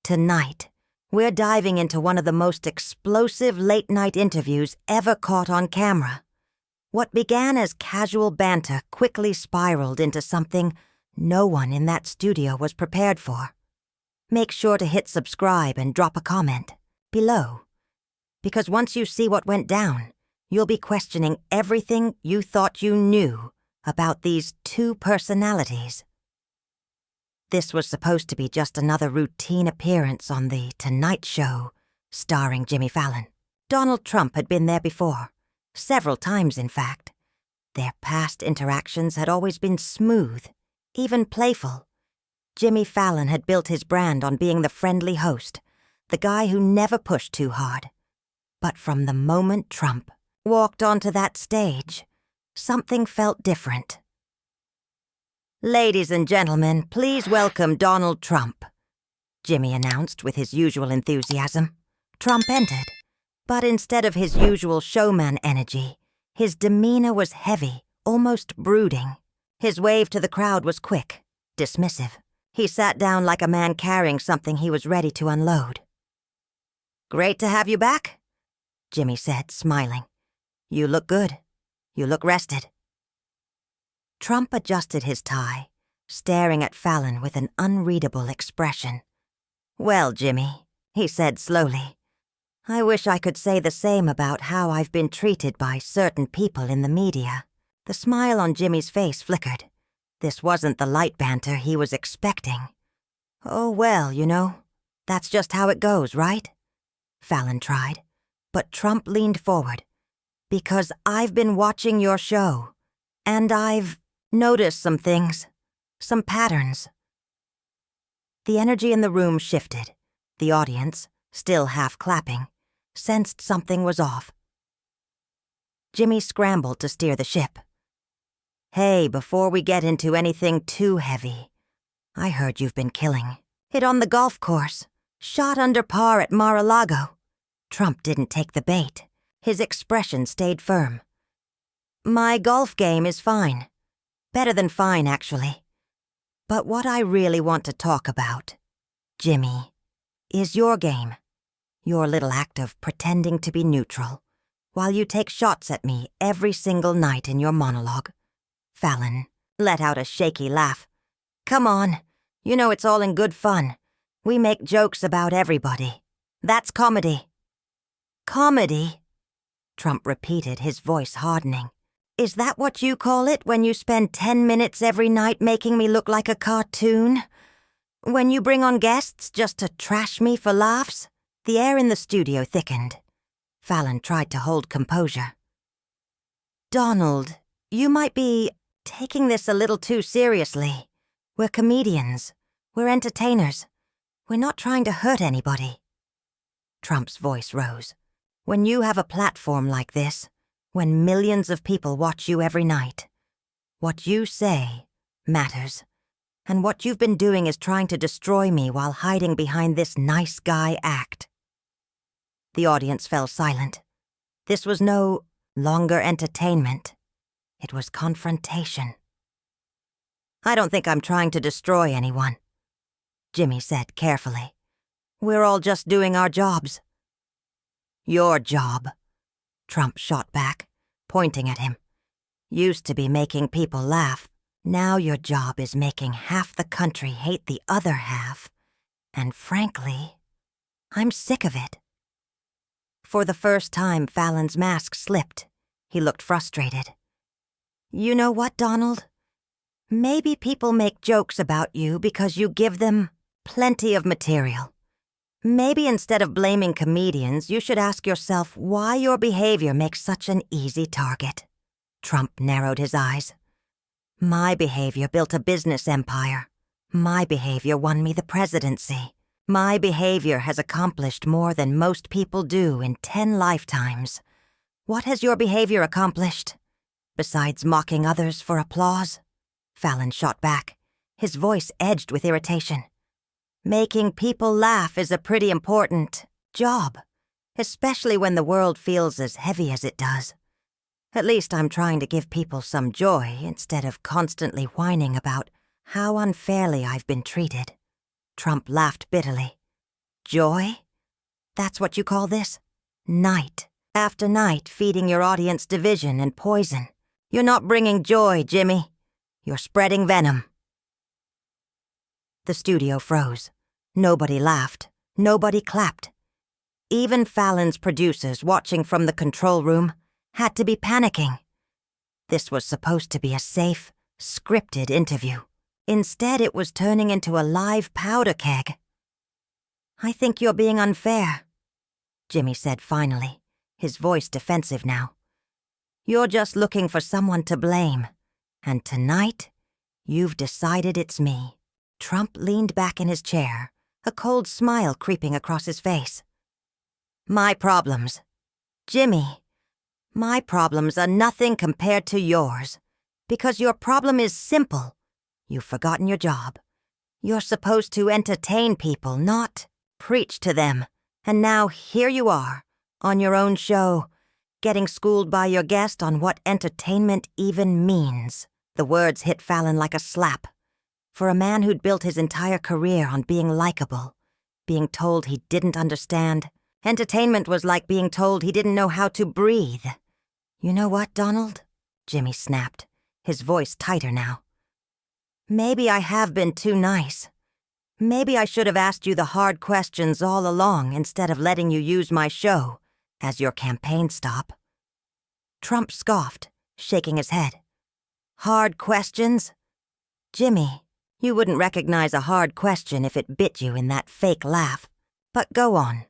Tonight, we're diving into one of the most explosive late-night interviews ever caught on camera. What began as casual banter quickly spiraled into something no one in that studio was prepared for. Make sure to hit subscribe and drop a comment below, because once you see what went down, you'll be questioning everything you thought you knew about these two personalities. This was supposed to be just another routine appearance on The Tonight Show, starring Jimmy Fallon. Donald Trump had been there before, several times in fact. Their past interactions had always been smooth, even playful. Jimmy Fallon had built his brand on being the friendly host, the guy who never pushed too hard. But from the moment Trump walked onto that stage, something felt different. "Ladies and gentlemen, please welcome Donald Trump," Jimmy announced with his usual enthusiasm. Trump entered, but instead of his usual showman energy, his demeanor was heavy, almost brooding. His wave to the crowd was quick, dismissive. He sat down like a man carrying something he was ready to unload. "Great to have you back," Jimmy said, smiling. "You look good. You look rested." Trump adjusted his tie, staring at Fallon with an unreadable expression. "Well, Jimmy," he said slowly, "I wish I could say the same about how I've been treated by certain people in the media." The smile on Jimmy's face flickered. This wasn't the light banter he was expecting. "Oh, well, you know, that's just how it goes, right?" Fallon tried, but Trump leaned forward. "Because I've been watching your show, and I've noticed some things, some patterns." The energy in the room shifted. The audience, still half clapping, sensed something was off. Jimmy scrambled to steer the ship. "Hey, before we get into anything too heavy, I heard you've been killing. Hit on the golf course, shot under par at Mar-a-Lago." Trump didn't take the bait. His expression stayed firm. "My golf game is fine. Better than fine, actually. But what I really want to talk about, Jimmy, is your game. Your little act of pretending to be neutral, while you take shots at me every single night in your monologue." Fallon let out a shaky laugh. "Come on, you know it's all in good fun. We make jokes about everybody. That's comedy." "Comedy?" Trump repeated, his voice hardening. "Is that what you call it when you spend 10 minutes every night making me look like a cartoon? When you bring on guests just to trash me for laughs?" The air in the studio thickened. Fallon tried to hold composure. "Donald, you might be taking this a little too seriously. We're comedians. We're entertainers. We're not trying to hurt anybody." Trump's voice rose. "When you have a platform like this, when millions of people watch you every night, what you say matters. And what you've been doing is trying to destroy me while hiding behind this nice guy act." The audience fell silent. This was no longer entertainment. It was confrontation. "I don't think I'm trying to destroy anyone," Jimmy said carefully. "We're all just doing our jobs." "Your job," Trump shot back, pointing at him, "used to be making people laugh. Now your job is making half the country hate the other half. And frankly, I'm sick of it." For the first time, Fallon's mask slipped. He looked frustrated. "You know what, Donald? Maybe people make jokes about you because you give them plenty of material. Maybe instead of blaming comedians, you should ask yourself why your behavior makes such an easy target." Trump narrowed his eyes. "My behavior built a business empire. My behavior won me the presidency. My behavior has accomplished more than most people do in 10 lifetimes. What has your behavior accomplished? Besides mocking others for applause?" Fallon shot back, his voice edged with irritation. "Making people laugh is a pretty important job, especially when the world feels as heavy as it does. At least I'm trying to give people some joy instead of constantly whining about how unfairly I've been treated." Trump laughed bitterly. Joy? That's what you call this? Night after night feeding your audience division and poison. You're not bringing joy, Jimmy. You're spreading venom. The studio froze. Nobody laughed. Nobody clapped. Even Fallon's producers, watching from the control room, had to be panicking. This was supposed to be a safe, scripted interview. Instead, it was turning into a live powder keg. "I think you're being unfair," Jimmy said finally, his voice defensive now. "You're just looking for someone to blame. And tonight, you've decided it's me." Trump leaned back in his chair, a cold smile creeping across his face. "My problems. Jimmy, my problems are nothing compared to yours. Because your problem is simple. You've forgotten your job. You're supposed to entertain people, not preach to them. And now here you are, on your own show, getting schooled by your guest on what entertainment even means." The words hit Fallon like a slap. For a man who'd built his entire career on being likable, being told he didn't understand, entertainment was like being told he didn't know how to breathe. "You know what, Donald?" Jimmy snapped, his voice tighter now. "Maybe I have been too nice. Maybe I should have asked you the hard questions all along instead of letting you use my show as your campaign stop." Trump scoffed, shaking his head. "Hard questions? Jimmy, you wouldn't recognize a hard question if it bit you in that fake laugh. But go on.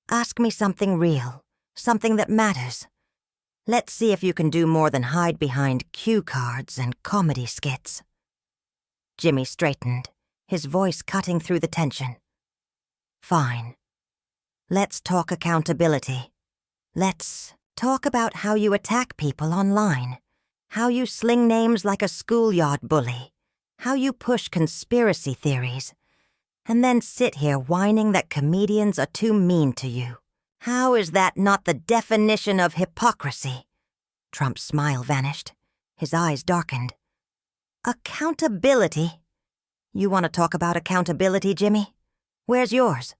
Ask me something real, something that matters. Let's see if you can do more than hide behind cue cards and comedy skits." Jimmy straightened, his voice cutting through the tension. "Fine. Let's talk accountability. Let's talk about how you attack people online, how you sling names like a schoolyard bully, how you push conspiracy theories, and then sit here whining that comedians are too mean to you. How is that not the definition of hypocrisy?" Trump's smile vanished. His eyes darkened. "Accountability? You want to talk about accountability, Jimmy? Where's yours?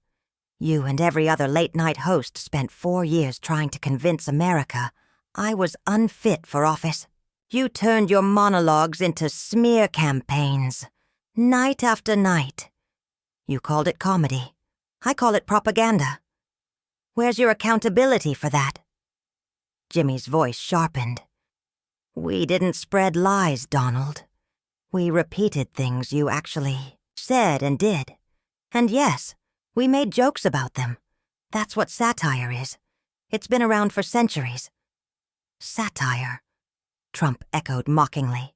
You and every other late-night host spent 4 years trying to convince America I was unfit for office. You turned your monologues into smear campaigns, night after night. You called it comedy. I call it propaganda. Where's your accountability for that?" Jimmy's voice sharpened. "We didn't spread lies, Donald. We repeated things you actually said and did. And yes, we made jokes about them. That's what satire is. It's been around for centuries." "Satire," Trump echoed mockingly.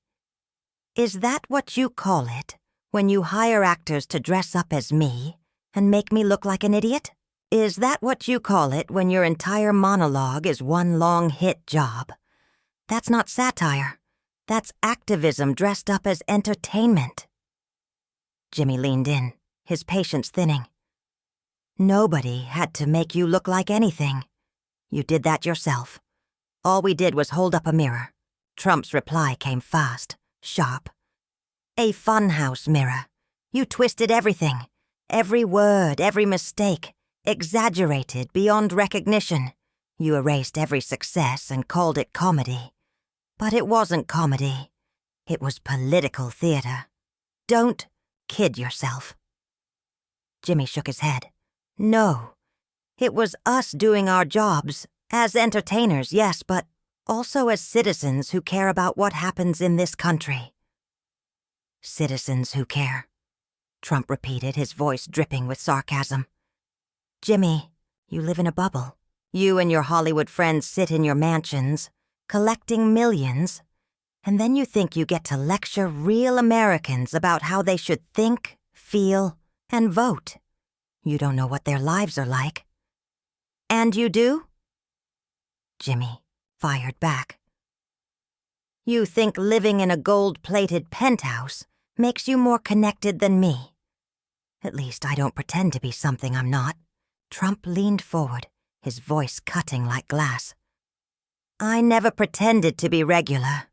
"Is that what you call it when you hire actors to dress up as me and make me look like an idiot? Is that what you call it when your entire monologue is one long hit job? That's not satire. That's activism dressed up as entertainment." Jimmy leaned in, his patience thinning. "Nobody had to make you look like anything. You did that yourself. All we did was hold up a mirror." Trump's reply came fast, sharp. "A funhouse mirror. You twisted everything. Every word, every mistake. Exaggerated beyond recognition. You erased every success and called it comedy. But it wasn't comedy. It was political theater. Don't kid yourself." Jimmy shook his head. "No. It was us doing our jobs, as entertainers, yes, but also as citizens who care about what happens in this country." "Citizens who care," Trump repeated, his voice dripping with sarcasm. "Jimmy, you live in a bubble. You and your Hollywood friends sit in your mansions, collecting millions, and then you think you get to lecture real Americans about how they should think, feel, and vote. You don't know what their lives are like." "And you do?" Jimmy fired back. "You think living in a gold-plated penthouse makes you more connected than me. At least I don't pretend to be something I'm not." Trump leaned forward, his voice cutting like glass. "I never pretended to be regular,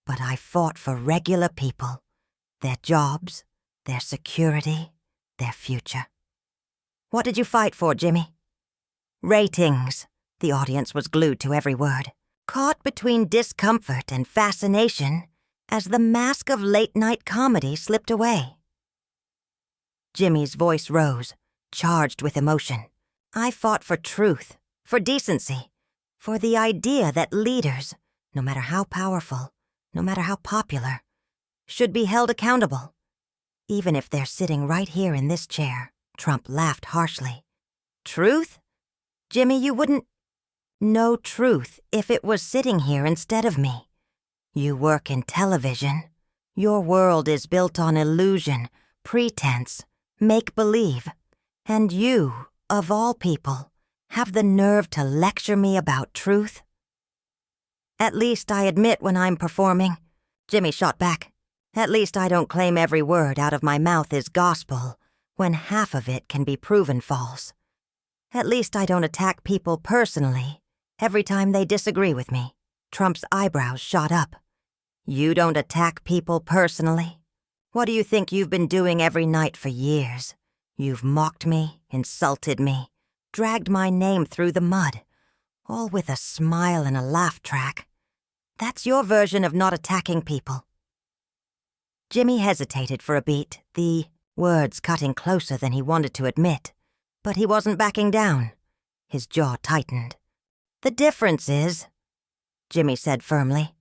but I fought for regular people, their jobs, their security, their future. What did you fight for, Jimmy? Ratings. The audience was glued to every word, caught between discomfort and fascination as the mask of late-night comedy slipped away. Jimmy's voice rose, charged with emotion. I fought for truth, for decency, for the idea that leaders, no matter how powerful, no matter how popular, should be held accountable, even if they're sitting right here in this chair. Trump laughed harshly. Truth? Jimmy, you wouldn't know truth if it was sitting here instead of me. You work in television. Your world is built on illusion, pretense, make-believe. And you, of all people, have the nerve to lecture me about truth? At least I admit when I'm performing. Jimmy shot back. At least I don't claim every word out of my mouth is gospel when half of it can be proven false. At least I don't attack people personally every time they disagree with me. Trump's eyebrows shot up. You don't attack people personally? What do you think you've been doing every night for years? You've mocked me, insulted me, dragged my name through the mud, all with a smile and a laugh track. That's your version of not attacking people. Jimmy hesitated for a beat, the words cutting closer than he wanted to admit, but he wasn't backing down. His jaw tightened. The difference is, Jimmy said firmly,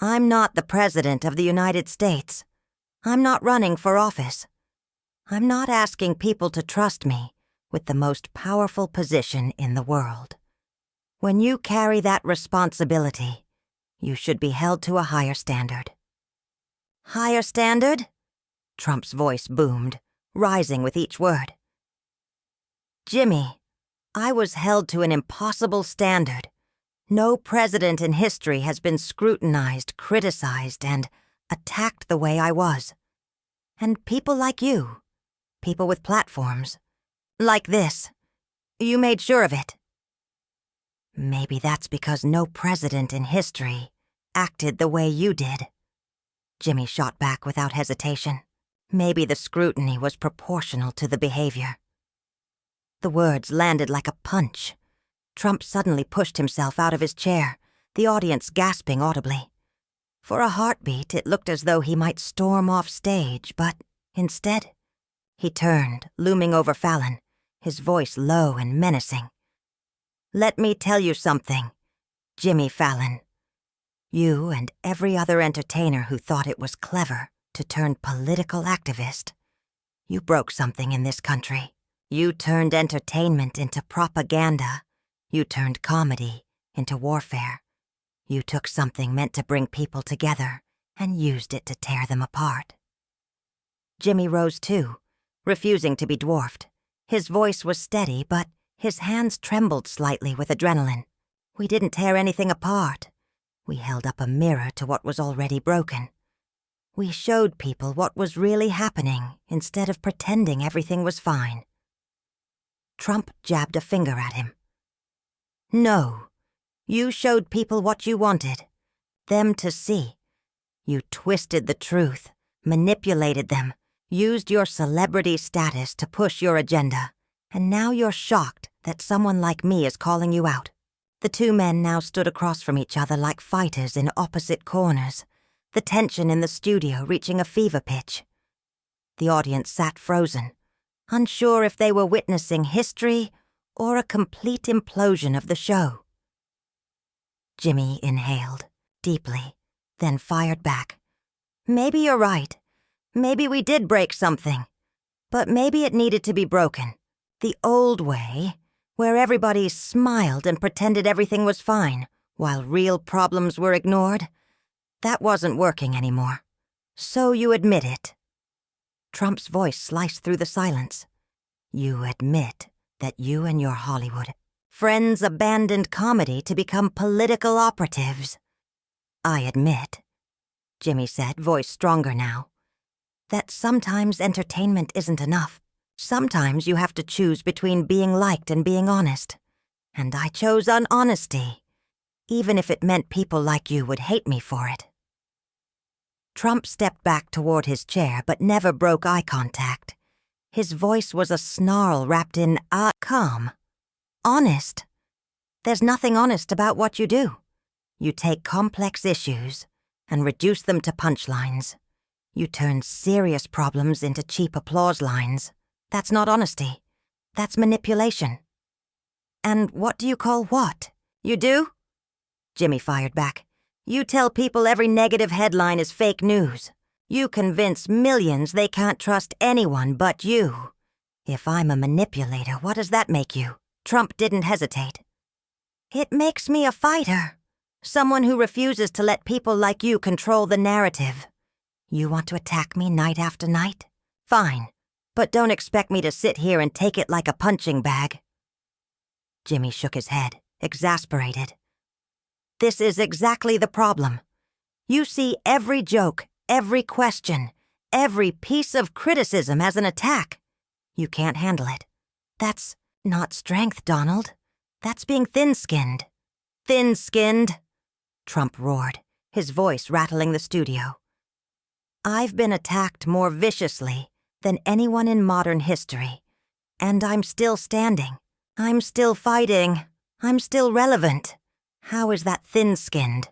I'm not the President of the United States. I'm not running for office. I'm not asking people to trust me with the most powerful position in the world. When you carry that responsibility, you should be held to a higher standard. Higher standard? Trump's voice boomed, rising with each word. Jimmy, I was held to an impossible standard. No president in history has been scrutinized, criticized, and attacked the way I was. And people like you, people with platforms, like this, you made sure of it. Maybe that's because no president in history acted the way you did. Jimmy shot back without hesitation. Maybe the scrutiny was proportional to the behavior. The words landed like a punch. Trump suddenly pushed himself out of his chair, the audience gasping audibly. For a heartbeat, it looked as though he might storm off stage, but instead, he turned, looming over Fallon, his voice low and menacing. Let me tell you something, Jimmy Fallon. You and every other entertainer who thought it was clever to turn political activist, you broke something in this country. You turned entertainment into propaganda. You turned comedy into warfare. You took something meant to bring people together and used it to tear them apart. Jimmy rose too, refusing to be dwarfed. His voice was steady, but his hands trembled slightly with adrenaline. We didn't tear anything apart. We held up a mirror to what was already broken. We showed people what was really happening instead of pretending everything was fine. Trump jabbed a finger at him. No, you showed people what you wanted, them to see. You twisted the truth, manipulated them, used your celebrity status to push your agenda, and now you're shocked that someone like me is calling you out. The two men now stood across from each other like fighters in opposite corners, the tension in the studio reaching a fever pitch. The audience sat frozen, unsure if they were witnessing history or a complete implosion of the show. Jimmy inhaled, deeply, then fired back. Maybe you're right. Maybe we did break something. But maybe it needed to be broken. The old way, where everybody smiled and pretended everything was fine, while real problems were ignored, that wasn't working anymore. So you admit it. Trump's voice sliced through the silence. You admit that you and your Hollywood friends abandoned comedy to become political operatives. I admit, Jimmy said, voice stronger now, that sometimes entertainment isn't enough. Sometimes you have to choose between being liked and being honest. And I chose unhonesty, even if it meant people like you would hate me for it. Trump stepped back toward his chair but never broke eye contact. His voice was a snarl wrapped in calm. Honest. There's nothing honest about what you do. You take complex issues and reduce them to punchlines. You turn serious problems into cheap applause lines. That's not honesty. That's manipulation. And what do you call what? You do? Jimmy fired back. You tell people every negative headline is fake news. You convince millions they can't trust anyone but you. If I'm a manipulator, what does that make you? Trump didn't hesitate. It makes me a fighter. Someone who refuses to let people like you control the narrative. You want to attack me night after night? Fine, but don't expect me to sit here and take it like a punching bag. Jimmy shook his head, exasperated. This is exactly the problem. You see every joke, every question, every piece of criticism as an attack. You can't handle it. That's not strength, Donald. That's being thin-skinned. Thin-skinned, Trump roared, his voice rattling the studio. I've been attacked more viciously than anyone in modern history, and I'm still standing. I'm still fighting. I'm still relevant. How is that thin-skinned?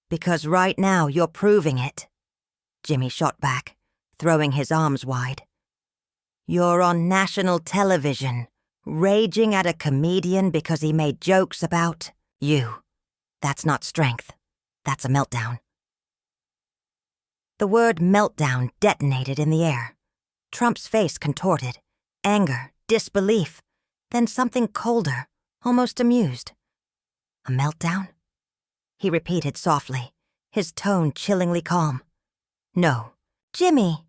Because right now you're proving it. Jimmy shot back, throwing his arms wide. You're on national television, raging at a comedian because he made jokes about you. That's not strength. That's a meltdown. The word meltdown detonated in the air. Trump's face contorted. Anger, disbelief, then something colder, almost amused. A meltdown? He repeated softly, his tone chillingly calm. No. Jimmy,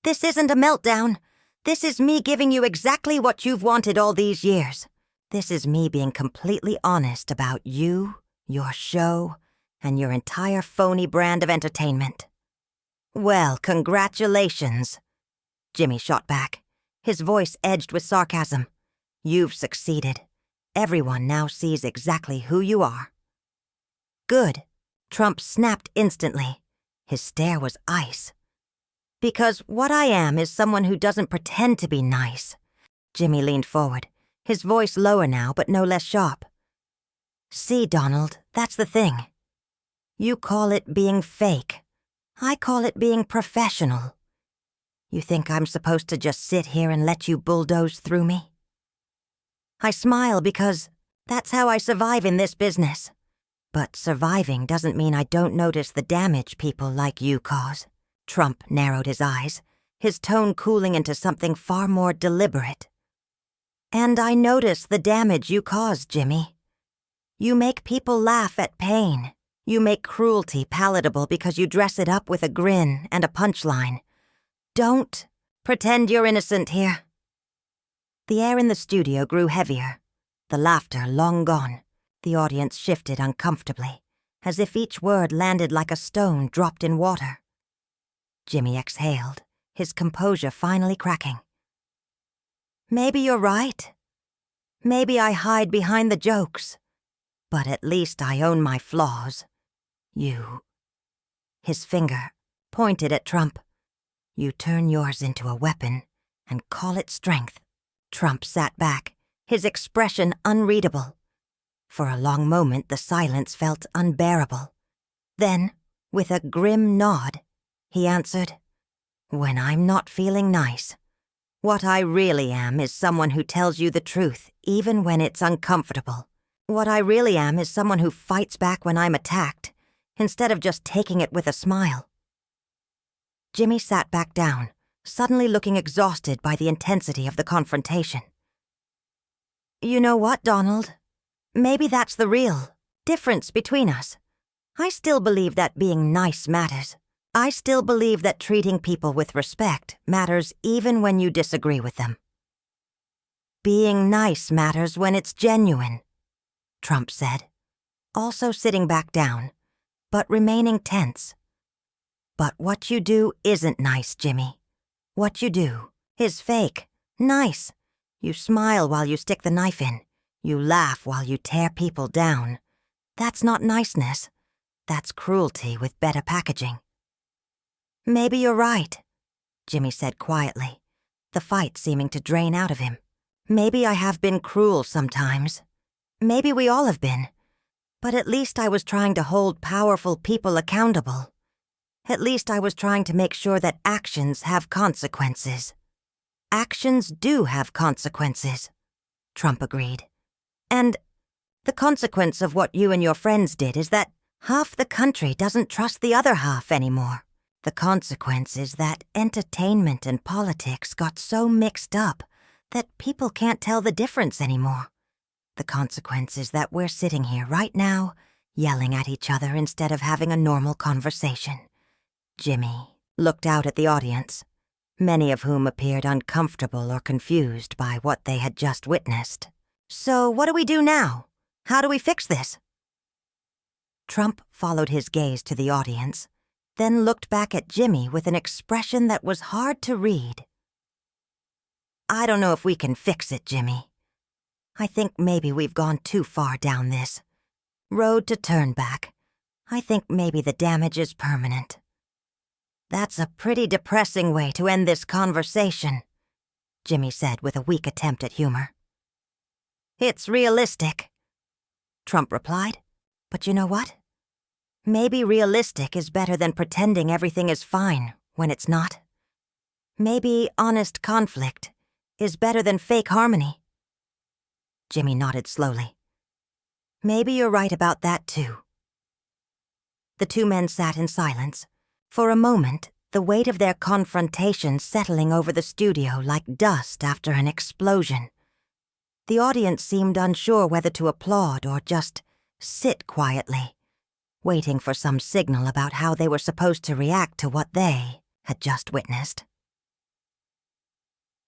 this isn't a meltdown. This is me giving you exactly what you've wanted all these years. This is me being completely honest about you, your show, and your entire phony brand of entertainment. Well, congratulations. Jimmy shot back, his voice edged with sarcasm. You've succeeded. Everyone now sees exactly who you are. Good. Trump snapped instantly. His stare was ice. Because what I am is someone who doesn't pretend to be nice. Jimmy leaned forward, his voice lower now but no less sharp. See, Donald, that's the thing. You call it being fake. I call it being professional. You think I'm supposed to just sit here and let you bulldoze through me? I smile because that's how I survive in this business. But surviving doesn't mean I don't notice the damage people like you cause. Trump narrowed his eyes, his tone cooling into something far more deliberate. And I notice the damage you cause, Jimmy. You make people laugh at pain. You make cruelty palatable because you dress it up with a grin and a punchline. Don't pretend you're innocent here. The air in the studio grew heavier, the laughter long gone. The audience shifted uncomfortably, as if each word landed like a stone dropped in water. Jimmy exhaled, his composure finally cracking. Maybe you're right. Maybe I hide behind the jokes. But at least I own my flaws. You. His finger pointed at Trump. You turn yours into a weapon and call it strength. Trump sat back, his expression unreadable. For a long moment the silence felt unbearable. Then, with a grim nod, he answered, When I'm not feeling nice. What I really am is someone who tells you the truth, even when it's uncomfortable. What I really am is someone who fights back when I'm attacked, instead of just taking it with a smile. Jimmy sat back down, suddenly looking exhausted by the intensity of the confrontation. You know what, Donald? Maybe that's the real difference between us. I still believe that being nice matters. I still believe that treating people with respect matters even when you disagree with them. Being nice matters when it's genuine, Trump said, also sitting back down, but remaining tense. But what you do isn't nice, Jimmy. What you do is fake, nice. You smile while you stick the knife in. You laugh while you tear people down. That's not niceness. That's cruelty with better packaging. Maybe you're right, Jimmy said quietly, the fight seeming to drain out of him. Maybe I have been cruel sometimes. Maybe we all have been. But at least I was trying to hold powerful people accountable. At least I was trying to make sure that actions have consequences. Actions do have consequences, Trump agreed. And the consequence of what you and your friends did is that half the country doesn't trust the other half anymore. The consequence is that entertainment and politics got so mixed up that people can't tell the difference anymore. The consequence is that we're sitting here right now, yelling at each other instead of having a normal conversation. Jimmy looked out at the audience, many of whom appeared uncomfortable or confused by what they had just witnessed. So what do we do now? How do we fix this? Trump followed his gaze to the audience, then looked back at Jimmy with an expression that was hard to read. I don't know if we can fix it, Jimmy. I think maybe we've gone too far down this road to turn back. I think maybe the damage is permanent. That's a pretty depressing way to end this conversation, Jimmy said with a weak attempt at humor. It's realistic, Trump replied. But you know what? Maybe realistic is better than pretending everything is fine when it's not. Maybe honest conflict is better than fake harmony. Jimmy nodded slowly. Maybe you're right about that too. The two men sat in silence, for a moment, the weight of their confrontation settling over the studio like dust after an explosion. The audience seemed unsure whether to applaud or just sit quietly, waiting for some signal about how they were supposed to react to what they had just witnessed.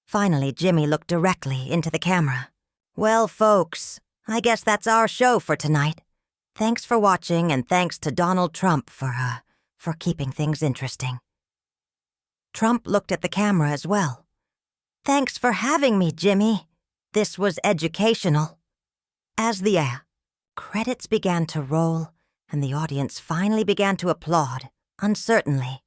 Finally, Jimmy looked directly into the camera. Well, folks, I guess that's our show for tonight. Thanks for watching, and thanks to Donald Trump for keeping things interesting. Trump looked at the camera as well. Thanks for having me, Jimmy. This was educational. As the credits began to roll, and the audience finally began to applaud, uncertainly.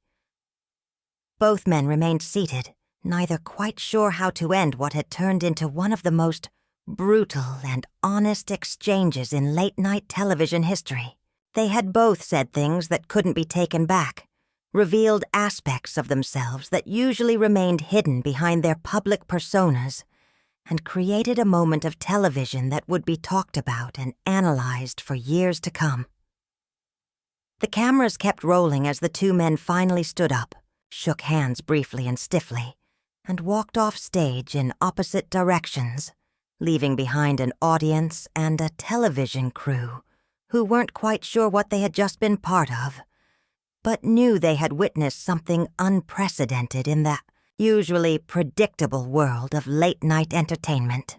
Both men remained seated, neither quite sure how to end what had turned into one of the most brutal and honest exchanges in late-night television history. They had both said things that couldn't be taken back, revealed aspects of themselves that usually remained hidden behind their public personas, and created a moment of television that would be talked about and analyzed for years to come. The cameras kept rolling as the two men finally stood up, shook hands briefly and stiffly, and walked off stage in opposite directions, leaving behind an audience and a television crew who weren't quite sure what they had just been part of, but knew they had witnessed something unprecedented in the usually predictable world of late-night entertainment.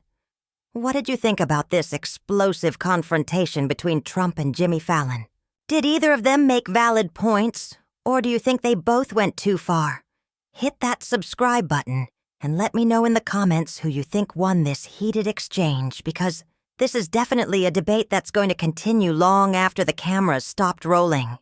What did you think about this explosive confrontation between Trump and Jimmy Fallon? Did either of them make valid points, or do you think they both went too far? Hit that subscribe button and let me know in the comments who you think won this heated exchange, because this is definitely a debate that's going to continue long after the cameras stopped rolling.